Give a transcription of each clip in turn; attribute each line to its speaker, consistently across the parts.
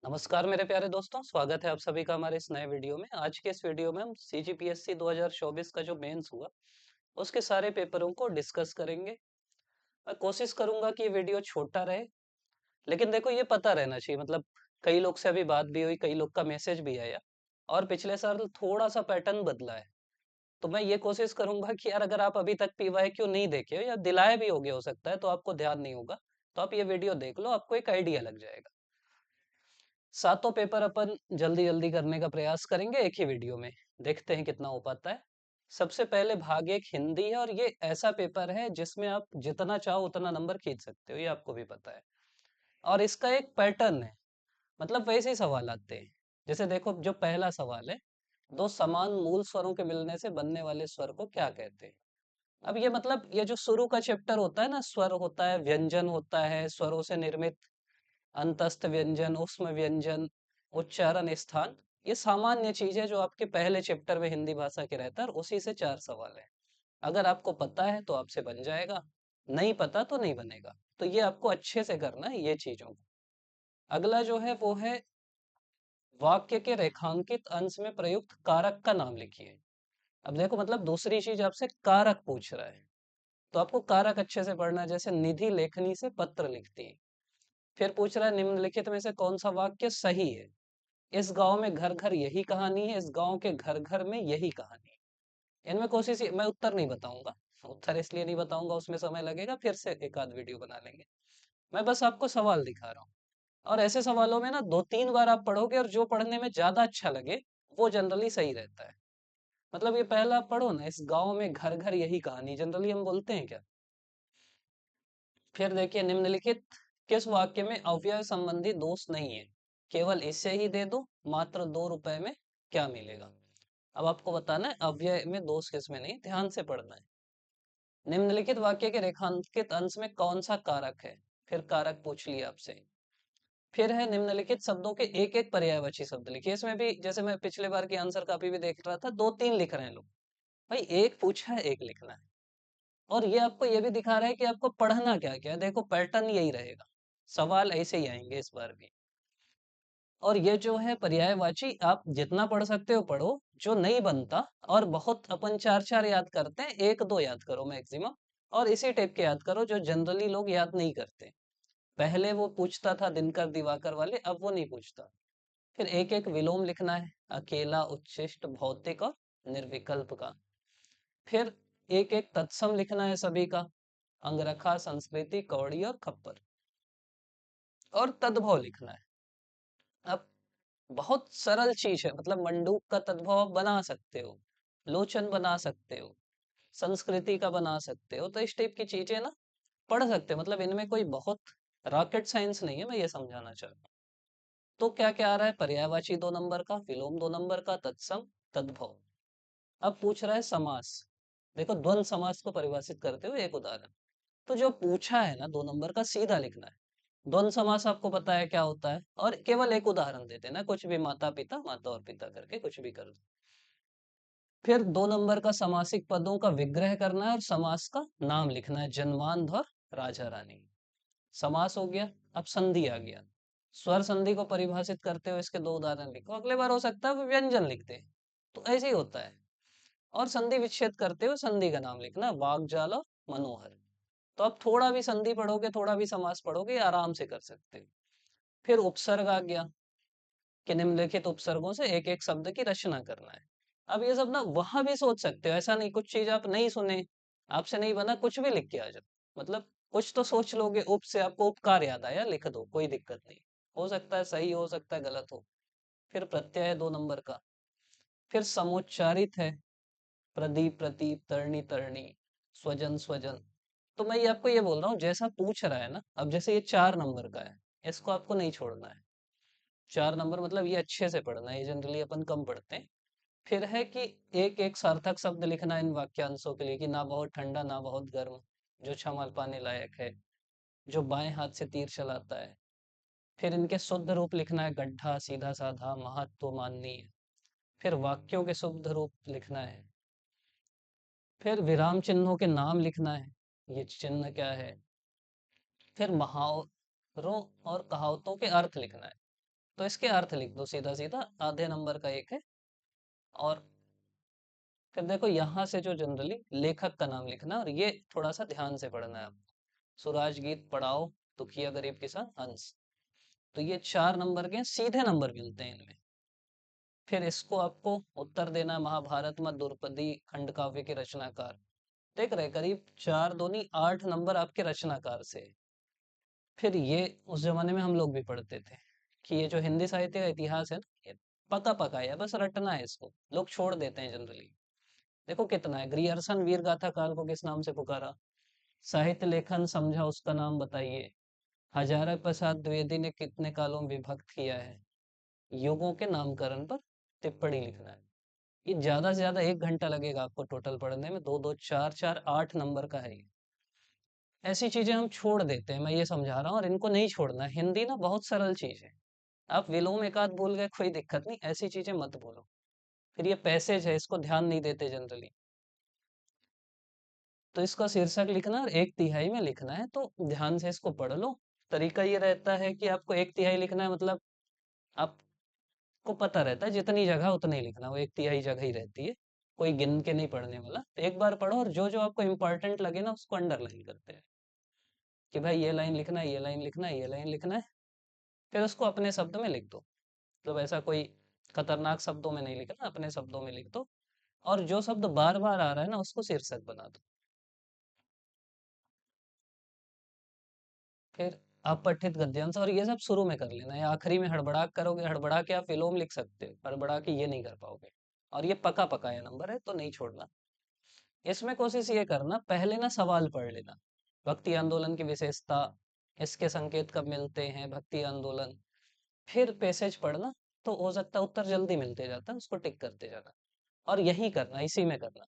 Speaker 1: नमस्कार मेरे प्यारे दोस्तों, स्वागत है आप सभी का हमारे इस नए वीडियो में। आज के इस वीडियो में हम सीजीपीएससी 2024 का जो मेंस हुआ, उसके सारे पेपरों को डिस्कस करेंगे। मैं कोशिश करूंगा कि ये वीडियो छोटा रहे, लेकिन देखो ये पता रहना चाहिए। मतलब कई लोग से अभी बात भी हुई, कई लोग का मैसेज भी आया और पिछले साल थोड़ा सा पैटर्न बदला है। तो मैं ये कोशिश करूंगा कि यार अगर आप अभी तक पीवाईक्यू नहीं देखे हो या दिलाए भी होगे, हो सकता है तो आपको ध्यान नहीं होगा, तो आप ये वीडियो देख लो, आपको एक आइडिया लग जाएगा। सातों पेपर अपन जल्दी जल्दी करने का प्रयास करेंगे एक ही वीडियो में। देखते हैं कितना हो पाता है। सबसे पहले भाग एक हिंदी है और ये ऐसा पेपर है जिसमें आप जितना चाहो उतना नंबर खींच सकते हो, ये आपको भी पता है। और इसका एक पैटर्न है, मतलब वैसे ही सवाल आते हैं। जैसे देखो, जो पहला सवाल है, दो समान मूल स्वरों के मिलने से बनने वाले स्वर को क्या कहते हैं। अब ये मतलब ये जो शुरू का चैप्टर होता है ना, स्वर होता है, व्यंजन होता है, स्वरों से निर्मित अंतस्थ व्यंजन, उष्म व्यंजन, उच्चारण स्थान, ये सामान्य चीज है जो आपके पहले चैप्टर में हिंदी भाषा के रहता है, और उसी से चार सवाल है। अगर आपको पता है तो आपसे बन जाएगा, नहीं पता तो नहीं बनेगा। तो ये आपको अच्छे से करना है ये चीजों को। अगला जो है वो है, वाक्य के रेखांकित अंश में प्रयुक्त कारक का नाम लिखिए। अब देखो, मतलब दूसरी चीज आपसे कारक पूछ रहा है, तो आपको कारक अच्छे से पढ़ना है। जैसे निधि लेखनी से पत्र लिखती है। फिर पूछ रहा है निम्नलिखित में से कौन सा वाक्य सही है। इस गांव में घर घर यही कहानी है, इस गांव के घर घर में यही कहानी है। इनमें कोशिश मैं उत्तर नहीं बताऊंगा। उत्तर इसलिए नहीं बताऊंगा, उसमें समय लगेगा, फिर से एक आध वीडियो बना लेंगे। मैं बस आपको सवाल दिखा रहा हूँ। और ऐसे सवालों में ना दो तीन बार आप पढ़ोगे, और जो पढ़ने में ज्यादा अच्छा लगे वो जनरली सही रहता है। मतलब ये पहला आप पढ़ो ना, इस गांव में घर घर यही कहानी, जनरली हम बोलते हैं क्या। फिर देखिए, निम्नलिखित किस वाक्य में अव्यय संबंधी दोष नहीं है। केवल इससे ही दे दो, मात्र 2 रुपए में क्या मिलेगा। अब आपको बताना है अव्यय में दोष किस में नहीं, ध्यान से पढ़ना है। निम्नलिखित वाक्य के रेखांकित अंश में कौन सा कारक है। फिर कारक पूछ लिया आपसे। फिर है निम्नलिखित शब्दों के एक एक पर्यायवाची शब्द लिखिए। इसमें भी जैसे मैं पिछले बार की आंसर कापी भी देख रहा था, दो तीन लिख रहे हैं लोग। भाई एक पूछा है, एक लिखना है। और ये आपको ये भी दिखा रहा है कि आपको पढ़ना क्या क्या है। देखो पैटर्न यही रहेगा, सवाल ऐसे ही आएंगे इस बार भी। और ये जो है पर्यायवाची, आप जितना पढ़ सकते हो पढ़ो, जो नहीं बनता। और बहुत अपन चार चार याद करते हैं, एक दो याद करो मैक्सिमम। और इसी टाइप के याद करो जो जनरली लोग याद नहीं करते। पहले वो पूछता था दिनकर दिवाकर वाले, अब वो नहीं पूछता। फिर एक एक विलोम लिखना है, अकेला, उच्छिष्ट, भौतिक और निर्विकल्प का। फिर एक एक तत्सम लिखना है सभी का, अंगरखा, संस्कृति, कौड़ी और खप्पर। और तद्भव लिखना है। अब बहुत सरल चीज है, मतलब मंडूक का तद्भव आप बना सकते हो, लोचन बना सकते हो, संस्कृति का बना सकते हो। तो इस टाइप की चीजें ना पढ़ सकते हो, मतलब इनमें कोई बहुत रॉकेट साइंस नहीं है, मैं ये समझाना चाहता हूँ। तो क्या क्या आ रहा है, पर्यायवाची 2 नंबर का, विलोम 2 नंबर का, तत्सम, तद्भव। अब पूछ रहा है समास। देखो, द्वंद समास को परिभाषित करते हुए एक उदाहरण। तो जो पूछा है ना 2 नंबर का, सीधा लिखना है। द्वंद समास आपको पता है क्या होता है, और केवल एक उदाहरण देते ना, कुछ भी माता पिता, माता और पिता करके कुछ भी कर दो। फिर 2 नंबर का समासिक पदों का विग्रह करना है और समास का नाम लिखना है, जन्मांध और राजा रानी। समास हो गया। अब संधि आ गया। स्वर संधि को परिभाषित करते हुए इसके दो उदाहरण लिखो, अगले बार हो सकता है वो व्यंजन लिखते हैं। तो ऐसे ही होता है। और संधि विच्छेद करते हुए संधि का नाम लिखना, वागजाल और मनोहर। तो आप थोड़ा भी संधि पढ़ोगे, थोड़ा भी समास पढ़ोगे, आराम से कर सकते हो। फिर उपसर्ग आ गया कि निम्नलिखित उपसर्गों से एक एक शब्द की रचना करना है। अब ये सब ना वहां भी सोच सकते हो, ऐसा नहीं कुछ चीज आप नहीं सुने, आपसे नहीं बना, कुछ भी लिख के आ जाओ। मतलब कुछ तो सोच लोगे, उप से आपको उपकार याद आया, लिख दो, कोई दिक्कत नहीं। हो सकता है सही, हो सकता है गलत हो। फिर प्रत्यय है 2 नंबर का। फिर समुच्चारित है, प्रदीप, प्रतीप, तरणी, तरणी, स्वजन, स्वजन। तो मैं ये आपको ये बोल रहा हूँ, जैसा पूछ रहा है ना, अब जैसे ये 4 नंबर का है, इसको आपको नहीं छोड़ना है। 4 नंबर मतलब ये अच्छे से पढ़ना है, ये जनरली अपन कम पढ़ते हैं। फिर है कि एक एक सार्थक शब्द लिखना इन वाक्यांशों के लिए, कि ना बहुत ठंडा ना बहुत गर्म, जो क्षमा पाने लायक है, जो बाएं हाथ से तीर चलाता है। फिर इनके शुद्ध रूप लिखना है, गड्ढा, सीधा साधा, महत्व, माननीय। फिर वाक्यों के शुद्ध रूप लिखना है। फिर विराम चिन्हों के नाम लिखना है, ये चिन्ह क्या है। फिर मुहावरों और कहावतों के अर्थ लिखना है। तो इसके अर्थ लिख दो सीधा सीधा, आधे नंबर का एक है। और फिर देखो यहाँ से जो जनरली लेखक का नाम लिखना, और ये थोड़ा सा ध्यान से पढ़ना है आपको। सुराज गीत पढ़ाओ, दुखिया गरीब किसान हंस। तो ये 4 नंबर के सीधे नंबर मिलते हैं इनमें। फिर इसको आपको उत्तर देना, महाभारत में द्रौपदी खंड काव्य के रचनाकार। देख रहे करीब 4 दूनी 8 नंबर आपके रचनाकार से। फिर ये उस जमाने में हम लोग भी पढ़ते थे कि ये जो हिंदी साहित्य का इतिहास है ना, ये पका पका है, बस रटना है इसको, लोग छोड़ देते हैं जनरली। देखो कितना है, ग्रियर्सन वीर गाथा काल को किस नाम से पुकारा, साहित्य लेखन समझा उसका नाम बताइए, हजारा प्रसाद द्विवेदी ने कितने कालों में विभक्त किया है, युगों के नामकरण पर टिप्पणी लिखना है। ये ज्यादा से ज्यादा 1 घंटा लगेगा आपको टोटल पढ़ने में, दो दो चार चार 8 नंबर का है ये। ऐसी चीजें हम छोड़ देते हैं, मैं ये समझा रहा हूँ, और इनको नहीं छोड़ना। हिंदी ना बहुत सरल चीज है। आप विलोम एक आध भूल गए कोई दिक्कत नहीं, ऐसी चीजें मत बोलो। फिर ये पैसेज है, इसको ध्यान नहीं देते जनरली। तो इसका शीर्षक लिखना और 1/3 में लिखना है, तो ध्यान से इसको पढ़ लो। तरीका ये रहता है कि आपको 1/3 लिखना है, मतलब आपको पता रहता है जितनी जगह उतनी ही लिखना, वो 1/3 जगह ही रहती है, कोई गिन के नहीं पढ़ने वाला। तो एक बार पढ़ो, और जो जो आपको इम्पोर्टेंट लगे ना उसको अंडरलाइन करते हैं कि भाई ये लाइन लिखना है, ये लाइन लिखना है, ये लाइन लिखना है। फिर उसको अपने शब्द में लिख दो, मतलब ऐसा कोई खतरनाक शब्दों में नहीं लिखना, अपने शब्दों में लिख दो। और जो शब्द बार बार आ रहा है ना उसको शीर्षक बना दो। फिर अपठित गद्यांश, और ये सब शुरू में कर लेना है, आखिरी में हड़बड़ा करोगे, हड़बड़ा के आप विलोम लिख सकते हो, हड़बड़ा के ये नहीं कर पाओगे। और ये पका पकाया नंबर है तो नहीं छोड़ना। इसमें कोशिश ये करना, पहले ना सवाल पढ़ लेना, भक्ति आंदोलन की विशेषता, इसके संकेत कब मिलते हैं, भक्ति आंदोलन। फिर पैसेज पढ़ना, तो हो सकता है उत्तर जल्दी मिलते जाता है, उसको टिक करते जाना। और यही करना, इसी में करना।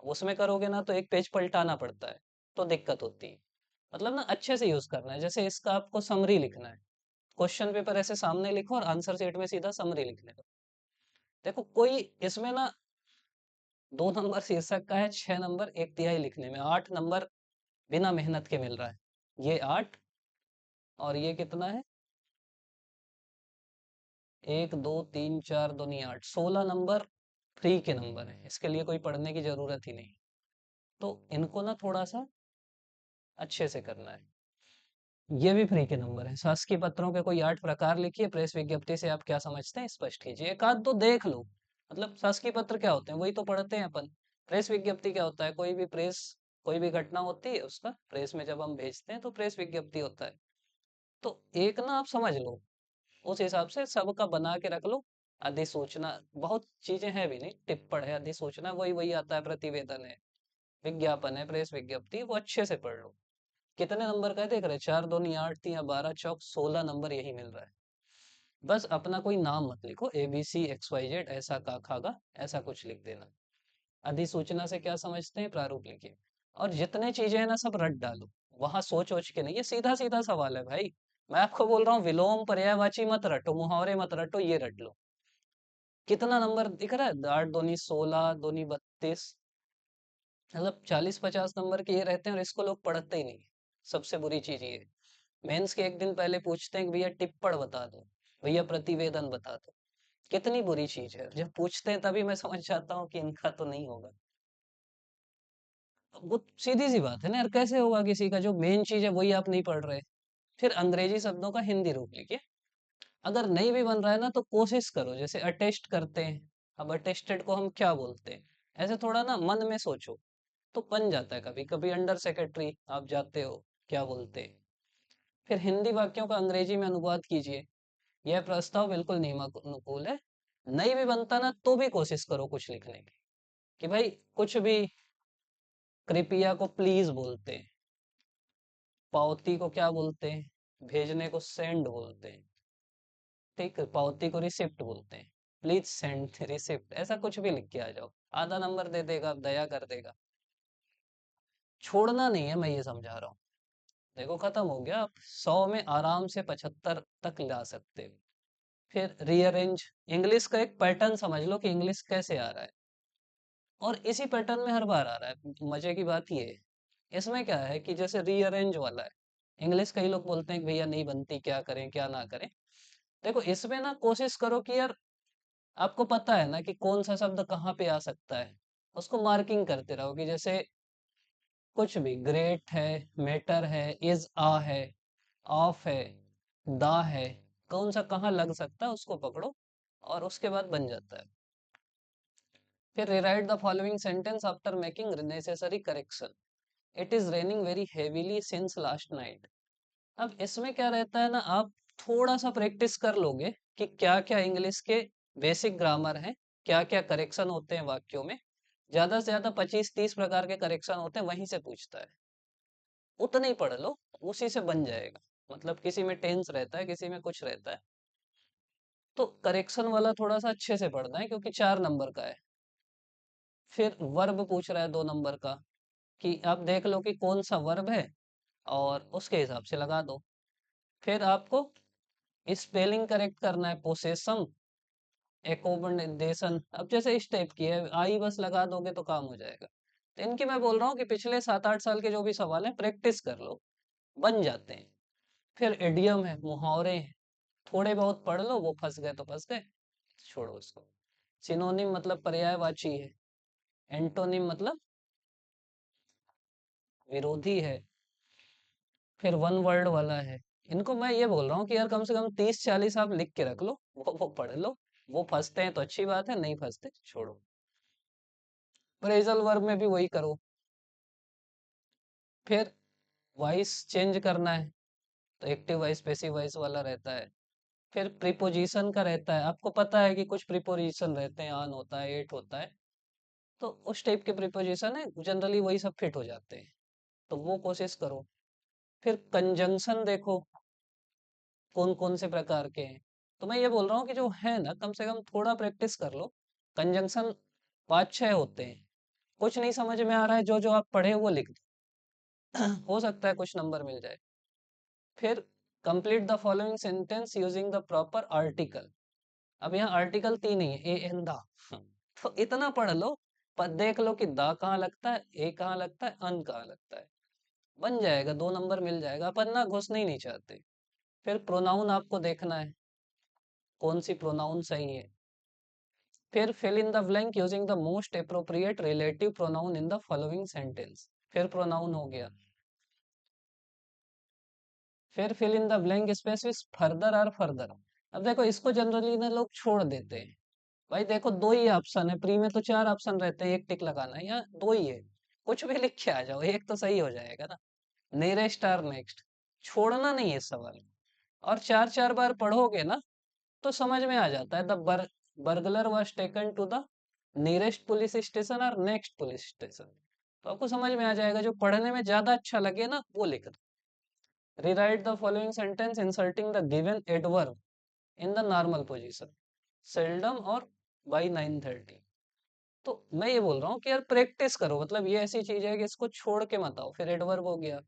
Speaker 1: उसमें करोगे ना तो एक पेज पलटाना पड़ता है, तो दिक्कत होती है। मतलब ना अच्छे से यूज करना है, जैसे इसका आपको समरी लिखना है, क्वेश्चन पेपर ऐसे सामने लिखो और आंसर शीट में सीधा समरी लिख लेना। देखो कोई इसमें ना 2 नंबर शीर्षक का है, 6 नंबर 1/3 लिखने में, 8 नंबर बिना मेहनत के मिल रहा है। ये 8, और ये कितना है, 1 2 3 4 दूनी 8, 16 नंबर फ्री के नंबर है, इसके लिए कोई पढ़ने की जरूरत ही नहीं। तो इनको ना थोड़ा सा अच्छे से करना है। ये भी फ्री के नंबर है। शासकीय पत्रों के कोई 8 प्रकार लिखिए, प्रेस विज्ञप्ति से आप क्या समझते हैं स्पष्ट कीजिए। एक आध तो देख लो, मतलब शासकीय पत्र क्या होते हैं वही तो पढ़ते हैं अपन। प्रेस विज्ञप्ति क्या होता है, कोई भी प्रेस, कोई भी घटना होती है उसका प्रेस में जब हम भेजते हैं तो प्रेस विज्ञप्ति होता है। तो एक ना आप समझ लो, उस हिसाब से सबका बना के रख लो। अधिसूचना, बहुत चीजें हैं भी नहीं, टिप्पण है, अधिसूचना वही वही आता है, प्रतिवेदन है, विज्ञापन है, प्रेस विज्ञप्ति, वो अच्छे से पढ़ लो। कितने नंबर का है देख रहे, 4 दूनी 8, 3 12 चौक 16 नंबर यही मिल रहा है। बस अपना कोई नाम मत लिखो, ABCXYZ ऐसा का खागा, ऐसा कुछ लिख देना। अधिसूचना से क्या समझते हैं, प्रारूप लिखिए। और जितने चीजें हैं ना सब रट डालो, वहां सोच सोच के नहीं, ये सीधा सीधा सवाल है भाई। मैं आपको बोल रहा हूँ विलोम पर्यायवाची मत रटो, मुहावरे मत रटो, ये रट लो। कितना नंबर दिख रहा है, 8 दूनी 16 दूनी 32, मतलब 40 50 नंबर के ये रहते हैं, और इसको लोग पढ़ते ही नहीं। सबसे बुरी चीज ये, मेंस के एक दिन पहले पूछते हैं कि भैया टिप्पण बता दो, भैया प्रतिवेदन बता दो। कितनी बुरी चीज है, जब पूछते हैं तभी मैं समझ जाता हूँ कि इनका तो नहीं होगा। वो सीधी सी बात है ना यार, कैसे होगा किसी का, जो मेन चीज है वही आप नहीं पढ़ रहे। फिर अंग्रेजी शब्दों का हिंदी रूप लिखिए। अगर नहीं भी बन रहा है ना तो कोशिश करो, जैसे अटेस्ट करते हैं, अब अटेस्टेड को हम क्या बोलते हैं, ऐसे थोड़ा ना मन में सोचो, तो बन जाता है। कभी कभी अंडर सेक्रेटरी आप जाते हो, क्या बोलते हैं। फिर हिंदी वाक्यों का अंग्रेजी में अनुवाद कीजिए। यह प्रस्ताव बिल्कुल नियमानुकूल है। नहीं भी बनता ना तो भी कोशिश करो कुछ लिखने की, कि भाई कुछ भी, कृपया को प्लीज बोलते हैं, पावती को क्या बोलते हैं, भेजने को सेंड बोलते हैं, ठीक है, पावती को रिसिप्ट बोलते हैं, प्लीज सेंड रिसिप्ट, ऐसा कुछ भी लिख के आ जाओ, आधा नंबर दे देगा, दया कर देगा। छोड़ना नहीं है, मैं ये समझा रहा हूँ। देखो खत्म हो गया, आप 100 में आराम से 75 तक ला सकते हो। फिर रीअरेंज, इंग्लिश का एक पैटर्न समझ लो कि इंग्लिश कैसे आ रहा है, और इसी पैटर्न में हर बार आ रहा है। मजे की बात ये है, इसमें क्या है कि जैसे रीअरेंज वाला है, इंग्लिश कई लोग बोलते हैं कि भैया नहीं बनती, क्या करें क्या ना करें। देखो इसमें ना कोशिश करो कि यार आपको पता है ना कि कौन सा शब्द कहाँ पे आ सकता है, उसको मार्किंग करते रहो कि जैसे कुछ भी ग्रेट है, मैटर है, इज आ है, ऑफ है, दा है, कौन सा कहाँ लग सकता है उसको पकड़ो और उसके बाद बन जाता है। फिर rewrite the following sentence after making necessary correction. It is raining very heavily since last night. अब इसमें क्या रहता है ना, आप थोड़ा सा प्रैक्टिस कर लोगे कि क्या क्या इंग्लिश के बेसिक ग्रामर है, क्या क्या करेक्शन होते हैं वाक्यों में। ज्यादा से ज्यादा 25-30 प्रकार के करेक्शन होते हैं, वहीं से पूछता है। उतना ही पढ़ लो, उसी से बन जाएगा। मतलब किसी में टेंस रहता है, किसी में कुछ रहता है, तो करेक्शन वाला थोड़ा सा अच्छे से पढ़ना है क्योंकि 4 नंबर का है। फिर वर्ब पूछ रहा है 2 नंबर का, कि आप देख लो कि कौन सा वर्ब है और उसके हिसाब से लगा दो। फिर आपको स्पेलिंग करेक्ट करना है, पोसेसम, एकोमोडेशन। अब जैसे इस टाइप की है, आई बस लगा दोगे तो काम हो जाएगा। तो इनकी मैं बोल रहा हूँ कि पिछले 7-8 साल के जो भी सवाल हैं प्रैक्टिस कर लो, बन जाते हैं। फिर इडियम है, मुहावरे हैं, थोड़े बहुत पढ़ लो, वो फंस गए तो फंस गए, छोड़ो उसको। सिनोनिम मतलब पर्यायवाची है। एंटोनिम मतलब विरोधी है। फिर वन वर्ड वाला है। इनको मैं ये बोल रहा हूँ कि यार कम से कम 30-40 आप लिख के रख लो, वो पढ़ लो। वो फंसते हैं तो अच्छी बात है, नहीं फंसते छोड़ो। फ्रेजल वर्ब में भी वही करो। फिर वॉइस चेंज करना है, तो एक्टिव वॉइस पैसिव वॉइस वाला रहता है। फिर प्रीपोजिशन का रहता है, आपको पता है कि कुछ प्रीपोजिशन रहते हैं, ऑन होता है, एट होता है, तो उस टाइप के प्रीपोजिशन है, जनरली वही सब फिट हो जाते हैं, तो वो कोशिश करो। फिर कंजंक्शन देखो कौन कौन से प्रकार के हैं। तो मैं ये बोल रहा हूँ कि जो है ना, कम से कम थोड़ा प्रैक्टिस कर लो। कंजंक्शन 5-6 होते हैं। कुछ नहीं समझ में आ रहा है, जो जो आप पढ़े वो लिख दो। हो सकता है कुछ नंबर मिल जाए। फिर complete the following sentence using the proper article. अब यहाँ आर्टिकल 3 ही है, ए एन दा। तो इतना पढ़ लो, पर देख लो कि दा कहाँ लगता है, ए कहाँ लगता है, अन कहाँ लगता है, बन जाएगा, 2 नंबर मिल जाएगा। अपन ना घुसना ही नहीं चाहते। फिर प्रोनाउन आपको देखना है, कौन सी प्रोनाउन सही है। फिर fill in the blank using the most appropriate relative pronoun in the following sentence. फिर प्रोनाउन हो गया। फिर fill in the blank space with further और फर्दर। अब देखो इसको जनरली ना लोग छोड़ देते हैं। भाई देखो, दो ही ऑप्शन है, प्री में तो 4 ऑप्शन रहते हैं, एक टिक लगाना है, यहाँ दो ही है। कुछ भी लिख के आ जाओ, एक तो सही हो जाएगा ना। नियरेस्ट और नेक्स्ट, छोड़ना नहीं है इस सवाल को। और 4-4 बार पढ़ोगे ना, तो समझ में आ जाता है। The burglar was taken to the nearest police station और नेक्स्ट पुलिस स्टेशन, तो आपको समझ में आ जाएगा। जो पढ़ने में ज्यादा अच्छा लगे ना, वो लिख दो। Rewrite the following sentence inserting the given adverb in the normal position. Seldom और by 9:30। तो मैं ये बोल रहा हूँ कि यार प्रैक्टिस करो, मतलब ये ऐसी चीज है कि इसको छोड़ के मत आओ। फिर एडवर्ब हो गया।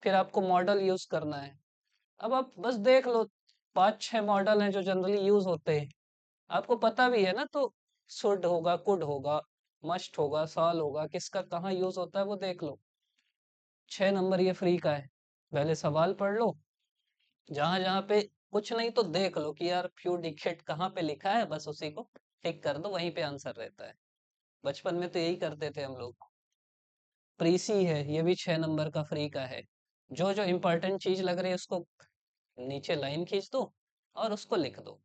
Speaker 1: फिर आपको मॉडल यूज करना है। अब आप बस देख लो, 5-6 मॉडल हैं जो जनरली यूज होते हैं, आपको पता भी है ना, तो शुड होगा, कुड होगा, मस्ट होगा, साल होगा, किसका कहाँ यूज होता है वो देख लो। 6 नंबर ये फ्री का है। पहले सवाल पढ़ लो, जहां जहां पे कुछ नहीं तो देख लो कि यार फ्यू डिकेट कहाँ पे लिखा है, बस उसी को टिक कर दो, वहीं पे आंसर रहता है। बचपन में तो यही करते थे हम लोग। प्रीसी है, ये भी 6 नंबर का फ्री का है। जो जो इम्पोर्टेंट चीज लग रही है उसको नीचे लाइन खींच दो और उसको लिख दो।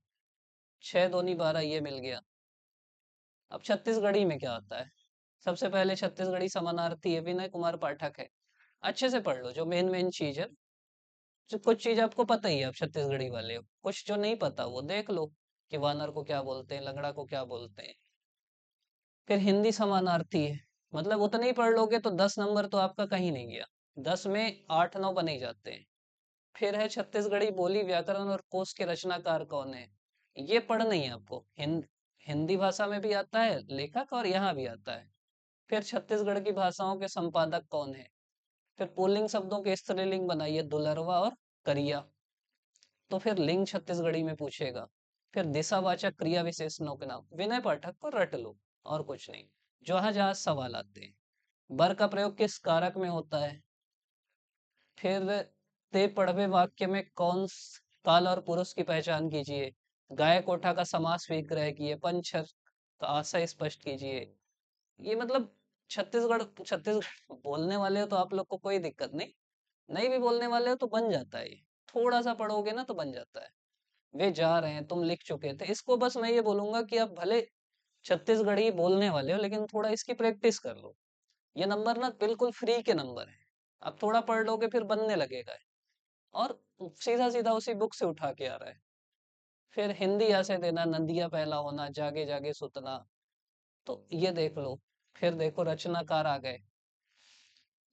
Speaker 1: 6 दूनी 12, ये मिल गया। अब छत्तीसगढ़ी में क्या आता है। सबसे पहले छत्तीसगढ़ी समानार्थी है, विनय कुमार पाठक है। अच्छे से पढ़ लो जो मेन मेन चीज है। जो कुछ चीज आपको पता ही है, आप छत्तीसगढ़ी वाले हो, कुछ जो नहीं पता वो देख लो, कि वानर को क्या बोलते हैं, लंगड़ा को क्या बोलते हैं। फिर हिंदी समानार्थी है, मतलब उतना ही पढ़ लोगे तो 10 नंबर तो आपका कहीं नहीं गया। 10 में 8-9 बने ही जाते हैं। फिर है छत्तीसगढ़ी बोली, व्याकरण और कोश के रचनाकार कौन है। ये पढ़ना ही है आपको। हिंदी भाषा में भी आता है लेखक और यहाँ भी आता है। फिर छत्तीसगढ़ की भाषाओं के संपादक कौन है। फिर पुल्लिंग शब्दों के स्त्रीलिंग बनाइए, दुलरवा और करिया। तो फिर लिंग छत्तीसगढ़ी में पूछेगा। फिर दिशावाचक क्रिया विशेषणों के नाम, विनय पाठक को रट लो, और कुछ नहीं। जहां जहां सवाल आते हैं। बर का प्रयोग किस कारक में होता है। फिर ते पढ़वे वाक्य में कौन काल और पुरुष की पहचान कीजिए, गाय कोठा का समास विग्रह किए, पंचर का आशय स्पष्ट कीजिए। ये मतलब छत्तीसगढ़ छत्तीसगढ़ बोलने वाले हो तो आप लोग को कोई दिक्कत नहीं, नहीं भी बोलने वाले हो तो बन जाता है ये, थोड़ा सा पढ़ोगे ना तो बन जाता है। वे जा रहे हैं, तुम लिख चुके थे, इसको बस मैं ये बोलूंगा कि आप भले छत्तीसगढ़ी बोलने वाले हो लेकिन थोड़ा इसकी प्रैक्टिस कर लो। ये नंबर ना बिल्कुल फ्री के नंबर है, आप थोड़ा पढ़ लोगे फिर बनने लगेगा। और सीधा सीधा उसी बुक से उठा के आ रहा है। फिर हिंदी ऐसे देना, नदियां पहला होना, जागे जागे सुतना, तो ये देख लो। फिर देखो रचनाकार आ गए,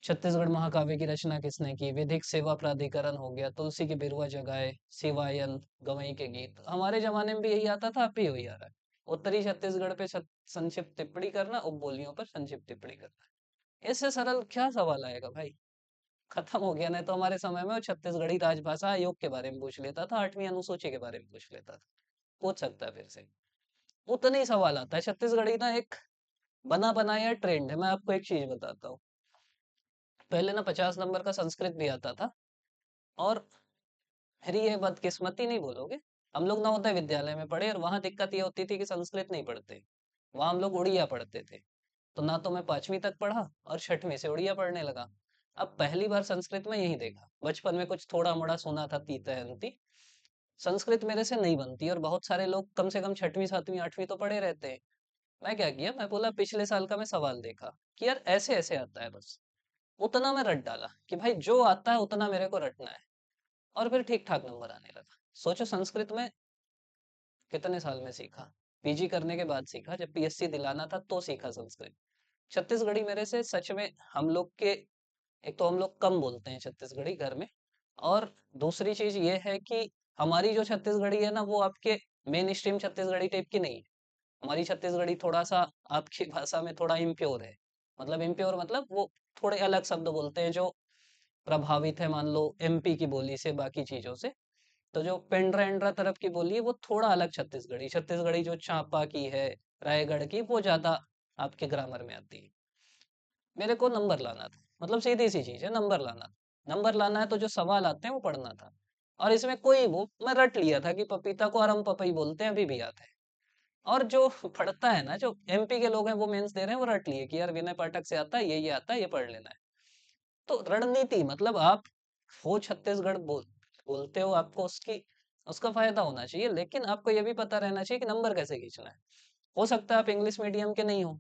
Speaker 1: छत्तीसगढ़ महाकाव्य की रचना किसने की, विधिक सेवा प्राधिकरण हो गया, तुलसी की बिरुवा जगाए, शिवायन, गवई के गीत। हमारे जमाने में भी यही आता था, अब भी वही आ रहा है। उत्तरी छत्तीसगढ़ पे संक्षिप्त टिप्पणी करना, उपबोलियों पर संक्षिप्त टिप्पणी करना। इससे सरल क्या सवाल आएगा भाई, खत्म हो गया। नहीं तो हमारे समय में वो छत्तीसगढ़ी राजभाषा आयोग के बारे में पूछ लेता था, 8वीं अनुसूची के बारे में पूछ लेता था, पूछ सकता है फिर से। उतने ही सवाल आता है। छत्तीसगढ़ी ना एक बना बनाया ट्रेंड है। मैं आपको एक चीज बताता हूँ, पहले ना 50 नंबर का संस्कृत भी आता था। और फिर ये बदकिस्मती नहीं बोलोगे, हम लोग नवोदय विद्यालय में पढ़े और वहां दिक्कत ये होती थी कि संस्कृत नहीं पढ़ते, वहां हम लोग उड़िया पढ़ते थे। तो ना तो मैं 5वीं तक पढ़ा और 6वीं से उड़िया पढ़ने लगा। अब पहली बार संस्कृत में यही देखा, बचपन में कुछ थोड़ा मोड़ा सुना था तीता अंति, संस्कृत मेरे से नहीं बनती। और बहुत सारे लोग कम से कम 6वीं 7वीं 8वीं तो पढ़े रहते हैं। मैं क्या किया, मैं बोला पिछले साल का मैं सवाल देखा कि यार ऐसे ऐसे आता है, बस उतना मैं रट डाला कि भाई जो आता है उतना मेरे को रटना है। और फिर ठीक ठाक नंबर आने लगा। सोचो संस्कृत में कितने साल में सीखा, पीजी करने के बाद सीखा, जब पीएससी दिलाना था तो सीखा संस्कृत। छत्तीसगढ़ी मेरे से सच में हम लोग के, एक तो हम लोग कम बोलते हैं छत्तीसगढ़ी घर में, और दूसरी चीज ये है कि हमारी जो छत्तीसगढ़ी है ना वो आपके मेन स्ट्रीम छत्तीसगढ़ी टाइप की नहीं है। हमारी छत्तीसगढ़ी थोड़ा सा आपकी भाषा में थोड़ा इम्प्योर है। मतलब इम्प्योर मतलब वो थोड़े अलग शब्द बोलते हैं जो प्रभावित है मान लो एमपी की बोली से, बाकी चीजों से। तो जो पेंड्रा एंड्रा तरफ की बोली है वो थोड़ा अलग छत्तीसगढ़ी, छत्तीसगढ़ी जो चांपा की है, रायगढ़ की, वो ज्यादा आपके ग्रामर में आती है। मेरे को नंबर लाना था, मतलब सीधी सी चीज है, नंबर लाना था। नंबर लाना है तो जो सवाल आते हैं वो पढ़ना था। और इसमें कोई वो मैं रट लिया था कि पपीता को अरम पपई बोलते हैं, अभी भी याद है। और जो पढ़ता है ना, जो एमपी के लोग हैं वो मेंस दे रहे हैं, वो रट लिए कि यार विनय पाठक से आता है, ये आता है, ये पढ़ लेना है। तो रणनीति मतलब आप हो छत्तीसगढ़ बोलते हो, आपको उसकी उसका फायदा होना चाहिए, लेकिन आपको ये भी पता रहना चाहिए कि नंबर कैसे खींचना है। हो सकता है आप इंग्लिश मीडियम के नहीं हो,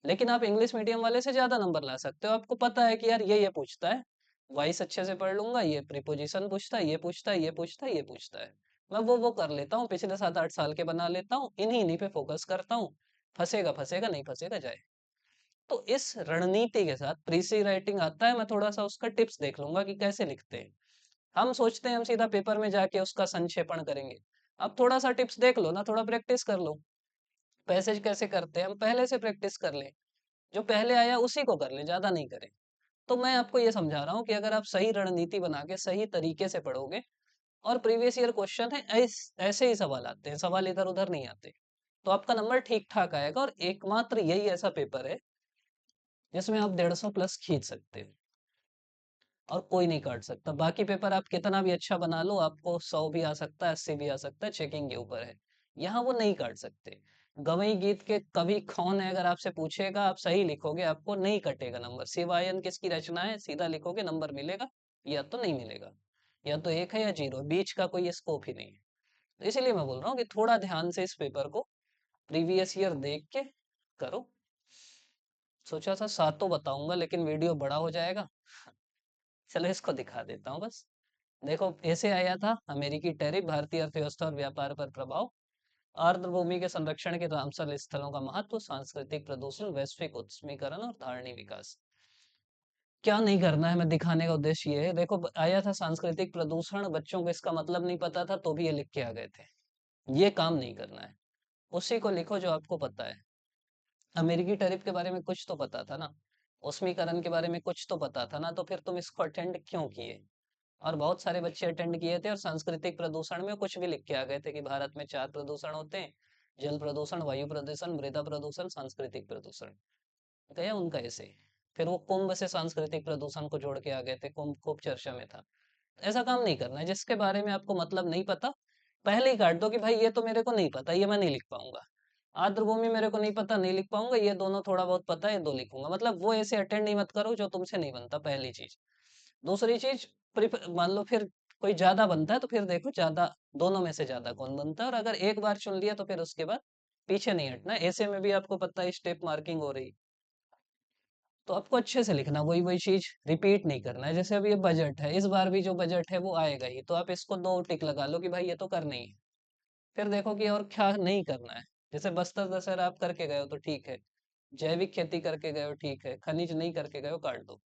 Speaker 1: लेकिन आप इंग्लिश मीडियम वाले से ज्यादा नंबर ला सकते हो। आपको पता है कि यार ये पूछता है, वॉइस अच्छे से पढ़ लूंगा, ये प्रीपोजिशन पूछता है, ये पूछता है, ये पूछता है, ये पूछता है। मैं वो कर लेता हूँ, पिछले 7 8 साल के बना लेता हूँ, इन्हीं इन्हीं पे फोकस करता हूँ। फंसेगा फंसेगा, नहीं फंसेगा जाए। तो इस रणनीति के साथ प्रीसी राइटिंग आता है, मैं थोड़ा सा उसका टिप्स देख लूंगा कि कैसे लिखते हैं। हम सोचते हैं हम सीधा पेपर में जाके उसका संक्षेपण करेंगे। अब थोड़ा सा टिप्स देख लो ना, थोड़ा प्रैक्टिस कर लो। पैसेज कैसे करते हैं हम पहले से प्रैक्टिस कर लें, जो पहले आया उसी को कर लें, ज्यादा नहीं करें। तो मैं आपको ये समझा रहा हूँ कि अगर आप सही रणनीति बना के सही तरीके से पढ़ोगे, और प्रीवियस ईयर क्वेश्चन है, ऐसे ही सवाल आते हैं, सवाल इधर उधर नहीं आते, तो आपका नंबर ठीक ठाक आएगा। और एकमात्र यही ऐसा पेपर है जिसमें आप 150 प्लस खींच सकते हो और कोई नहीं काट सकता। बाकी पेपर आप कितना भी अच्छा बना लो, आपको 100 भी आ सकता है, 80 भी आ सकता है, चेकिंग के ऊपर है। यहाँ वो नहीं काट सकते। गवई गीत के कवि कौन है अगर आपसे पूछेगा, आप सही लिखोगे आपको नहीं कटेगा नंबर। शिवायन किसकी रचना है, सीधा लिखोगे नंबर मिलेगा, या तो नहीं मिलेगा, या तो 1 है या 0, बीच का कोई स्कोप ही नहीं है। तो इसीलिए मैं बोल रहा हूँ कि थोड़ा ध्यान से इस पेपर को प्रीवियस ईयर देख के करो। सोचा था सातों बताऊंगा लेकिन वीडियो बड़ा हो जाएगा, चलो इसको दिखा देता हूँ बस। देखो ऐसे आया था, अमेरिकी टैरिफ भारतीय अर्थव्यवस्था और व्यापार पर प्रभाव, आर्द्रभूमि के संरक्षण के रामसर स्थलों का महत्व, सांस्कृतिक प्रदूषण, वैश्विक उष्मीकरण और धारणी विकास। क्या नहीं करना है, मैं दिखाने का उद्देश्य ये है। देखो आया था सांस्कृतिक प्रदूषण, बच्चों को इसका मतलब नहीं पता था तो भी ये लिख के आ गए थे। ये काम नहीं करना है, उसी को लिखो जो आपको पता है। अमेरिकी टैरिफ के बारे में कुछ तो पता था ना, उष्मीकरण के बारे में कुछ तो पता था ना, तो फिर तुम इसको अटेंड क्यों किए। और बहुत सारे बच्चे अटेंड किए थे, और सांस्कृतिक प्रदूषण में कुछ भी लिख के आ गए थे कि भारत में 4 प्रदूषण होते हैं, जल प्रदूषण, वायु प्रदूषण, मृदा प्रदूषण, सांस्कृतिक प्रदूषण। गया उनका ऐसे। फिर वो कुंभ से सांस्कृतिक प्रदूषण को जोड़ के आ गए थे, कुंभ खूब चर्चा में था। ऐसा काम नहीं करना है। जिसके बारे में आपको मतलब नहीं पता, पहले ही काट दो कि भाई ये तो मेरे को नहीं पता, ये मैं नहीं लिख पाऊंगा। आर्द्रभूमि मेरे को नहीं पता, नहीं लिख पाऊंगा, ये दोनों थोड़ा बहुत पता है, ये दो लिखूंगा। मतलब वो ऐसे अटेंड ही मत करो जो तुमसे नहीं बनता, पहली चीज। दूसरी चीज, मान लो फिर कोई ज्यादा बनता है तो फिर देखो ज्यादा, दोनों में से ज्यादा कौन बनता है, और अगर एक बार चुन लिया तो फिर उसके बाद पीछे नहीं हटना। ऐसे में भी आपको पता है स्टेप मार्किंग हो रही, तो आपको अच्छे से लिखना, वही वही चीज रिपीट नहीं करना है। जैसे अभी ये बजट है, इस बार भी जो बजट है वो आएगा ही, तो आप इसको दो टिक लगा लो कि भाई ये तो करना ही है। फिर देखो कि और क्या नहीं करना है। जैसे बस्तर दशहरा आप करके गए हो तो ठीक है, जैविक खेती करके गए हो ठीक है, खनिज नहीं करके गए हो काट दो।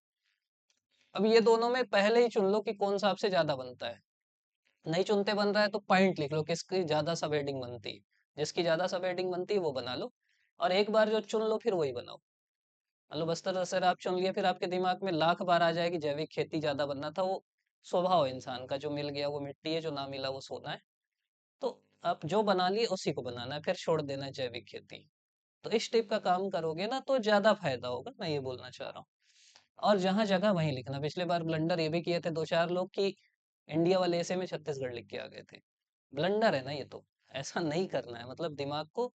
Speaker 1: अब ये दोनों में पहले ही चुन लो कि कौन सा आपसे ज्यादा बनता है। नहीं चुनते बन रहा है तो पॉइंट लिख लो किसकी ज्यादा सब हेडिंग बनती है। जिसकी ज्यादा सब हेडिंग बनती है वो बना लो, और एक बार जो चुन लो फिर वही बनाओ। मतलब बस्तर अगर आप चुन लिया, फिर आपके दिमाग में लाख बार आ जाएगी जैविक खेती ज्यादा बनना था। वो स्वभाव है इंसान का, जो मिल गया वो मिट्टी है, जो ना मिला वो सोना है। तो आप जो बना लिए उसी को बनाना है, फिर छोड़ देना है जैविक खेती। तो इस टाइप का काम करोगे ना तो ज्यादा फायदा होगा, मैं ये बोलना चाह रहा हूँ। और जहाँ जगह वहीं लिखना। पिछले बार ब्लंडर ये भी किए थे दो चार लोग कि इंडिया वाले ऐसे में छत्तीसगढ़ लिख के आ गए थे। ब्लंडर है ना ये तो, ऐसा नहीं करना है। मतलब दिमाग को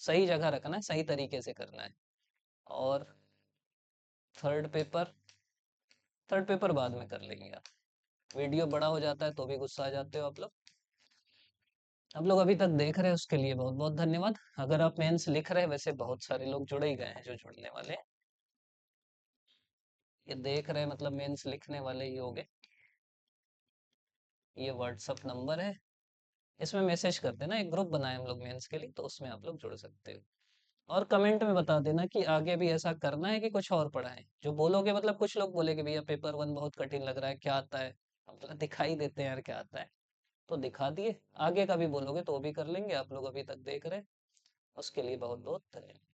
Speaker 1: सही जगह रखना है, सही तरीके से करना है। और थर्ड पेपर, थर्ड पेपर बाद में कर लेंगे यार, वीडियो बड़ा हो जाता है तो भी गुस्सा आ जाते हो आप लोग। आप लोग अभी तक देख रहे हैं उसके लिए बहुत बहुत धन्यवाद। अगर आप मेंस लिख रहे हैं, वैसे बहुत सारे लोग जुड़ ही गए हैं जो जुड़ने वाले हैं, ये देख रहे हैं मतलब मेंस लिखने वाले ही होंगे। ये व्हाट्सअप नंबर है, इसमें मैसेज कर देना। एक ग्रुप बनाए हम लोग मेंस के लिए, तो उसमें आप लोग जुड़ सकते हो। और कमेंट में बता देना कि आगे भी ऐसा करना है कि कुछ और पढ़ाएं। जो बोलोगे, मतलब कुछ लोग बोले कि भैया पेपर वन बहुत कठिन लग रहा है, क्या आता है। हम बोला दिखाई देते हैं यार क्या आता है, तो दिखा दिए। आगे का भी बोलोगे तो वो भी कर लेंगे। आप लोग अभी तक देख रहे हैं, उसके लिए बहुत बहुत धन्यवाद।